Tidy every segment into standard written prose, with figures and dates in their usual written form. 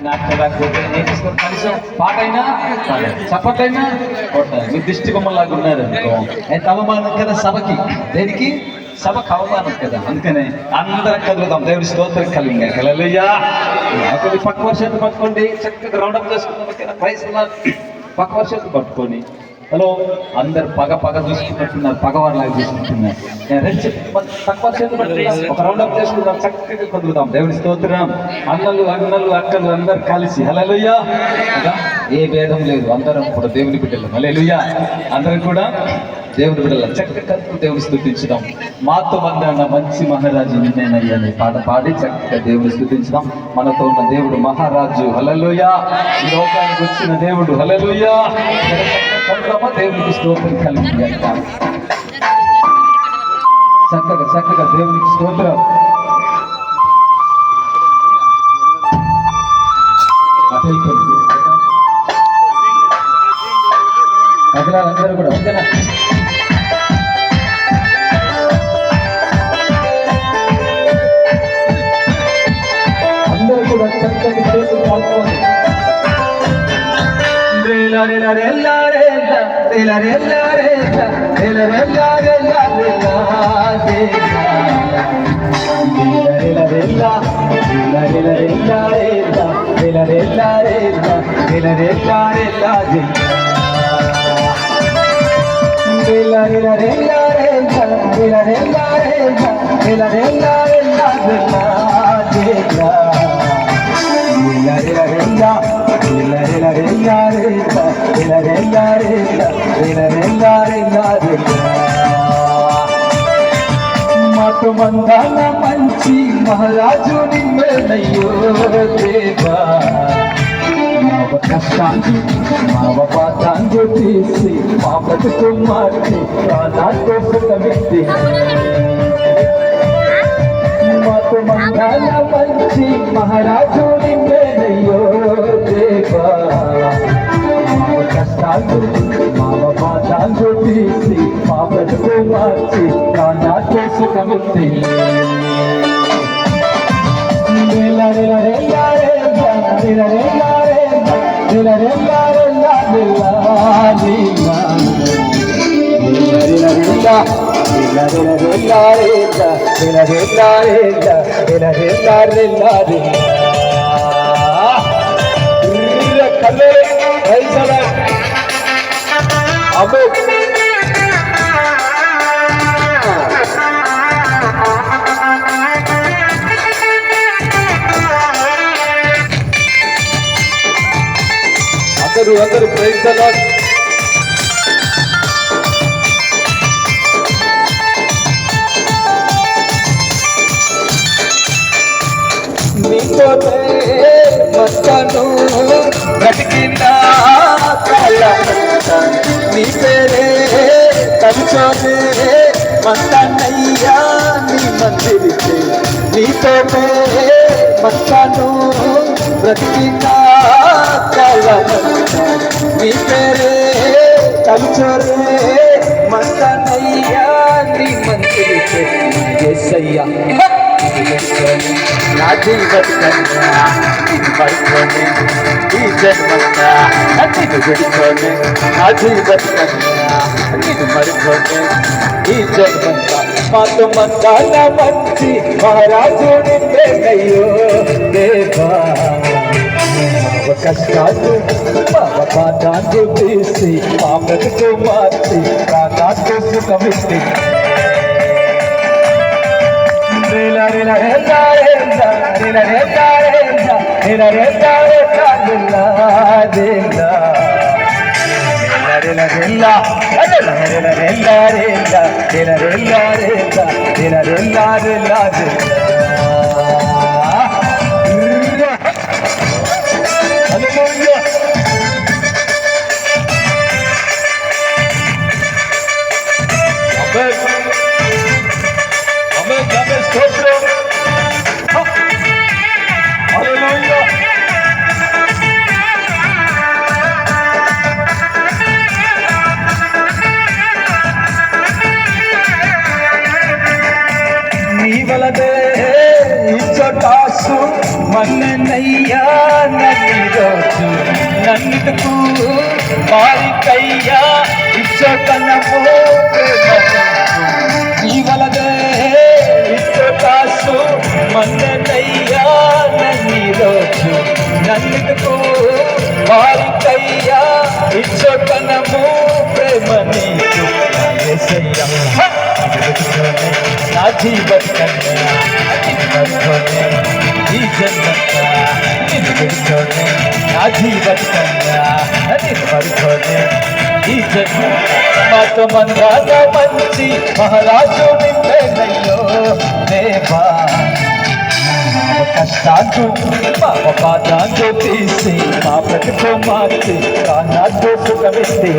లేకపోతే ఏం చేసుకోండి, కనీసం పాట అయినా చప్పట్ అయినా కొట్టాలి. మీరు దిష్టి బొమ్మలాగా ఉన్నారు అయితే అవమానం కదా సభకి. దేనికి? సభకు అవమానం కదా. అందుకనే అందరం కదులుదాం. దేవుడి స్తోత్రం కలిగి హల్లెలూయా. కొన్ని పక్క వర్షాలు పట్టుకోండి, చక్కగా రౌండప్ చేసుకుందాం. ప్రైజ్ పక్క వర్షాలు పట్టుకొని హలో అందరు పగ చూసుకుంటున్నారు, పగవారిలాగా చూసుకుంటున్నారు. తక్కువ చేతులు పట్టి ఒక రౌండప్ చేసుకుందాం, చక్కగా కదులుదాం. దేవుడి స్తోత్రం. అన్నలు అక్కలు అందరు కలిసి హల్లెలూయా. ఏ భేదం లేదు, అందరం కూడా దేవుని బిడ్డలు. హల్లెలూయా. అందరం కూడా దేవుని బిడ్డల చక్కగా దేవుని స్తుతించుదాం. మాతో ఉన్న మంచి మహారాజు నిన్నేనయ్యా అనే పాట పాడి చక్కగా దేవుని స్తుతించుదాం. మనతో ఉన్న దేవుడు మహారాజు హల్లెలూయా. ఈ లోకానికి వచ్చిన దేవుడు హల్లెలూయా. దేవునికి స్తోత్రం కలిగి చక్కగా దేవునికి స్తోత్రం. అందరూ కూడా ఓకేనా? అందరూ కూడా చక్కటి చేతులు పాల్గొని మాకు మందాన మంచి మహారాజు నిన్నేనయ్యో దేవా. మావ కష్టాన్ని మావ పాతాన్ని తీసి మా బతుకు మార్చి నాతో సుఖమిచ్చి మాకు మందాన మంచి మహారాజు నిన్నేనయ్యో దేవా. మావ కష్టాన్ని మావ పాతాన్ని తీసి మా బతుకు మార్చి నాతో సుఖమిచ్చి అందరూ ప్రైజ్ ది లార్డ్. నీతోనే వస్తాను బ్రతికిన కాలమంతా, నీ పేరే తలుచోనే మంతానయ్యా నీ మందిరికే. నీతోనే వస్తాను బ్రతికిన కాలమంతా, నీ పేరే తలుచోరే మంతానయ్యా నీ మందిరికే. యేసయ్యా నా జీవితంగా పడుకొని ఈ జన్మంతా నిన్ను పెట్టుకొని, నా జీవితంగా నిన్ను పడుకొని ఈ జన్మంతా. మాతో మందాన మంచి మహారాజు నిన్నేనయ్యో దేవా. మావ కష్టాలు మావ పాతాలు తీసి మా బ్రతుకు మార్చి నాతో సుఖమిచ్చి నీ వలనే రాజు నన్నుకు వారికయ్యా ఇచ్చోతనము జీవలదే ఇచ్చోతాసు మన్ననయ్యా నన్ను రోజు నన్నుకు వారికయ్యా ఇచ్చోతనము ప్రేమ నీకు యేసయ్యా నా జీవన ఈ జన్మత నిన్ను నా జీవన ఈ జన్మ మాతో మన్రాజ మంచి మహారాజు నిన్నయ్యో దేవా కష్టాలు మా బాధాలు తీసి మా బ్రతుకు మార్చి కానాడు సుఖమిస్తే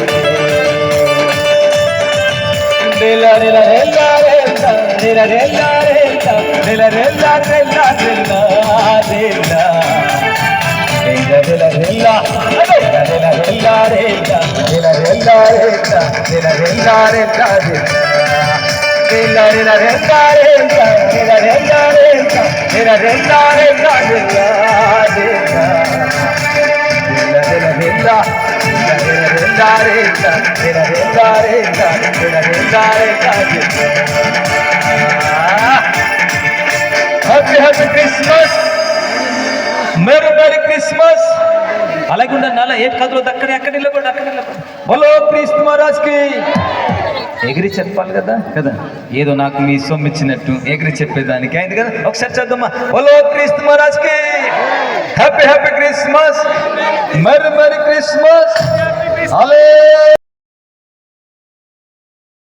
హ్యాపీ క్రిస్మస్ మెరీ క్రిస్మస్. అలాగే నాలా ఏం కదలదు, అక్కడ నిలబడి బలో క్రీస్తు మహారాజ్కి ఎగిరి చెప్పాలి కదా ఏదో నాకు మీ సొమ్ము ఇచ్చినట్టు ఎగిరి చెప్పేదానికి అయింది కదా. ఒకసారి చదువుమా, బలో క్రీస్తు మహారాజ్కి హ్యాపీ క్రిస్మస్, మెరీ క్రిస్మస్.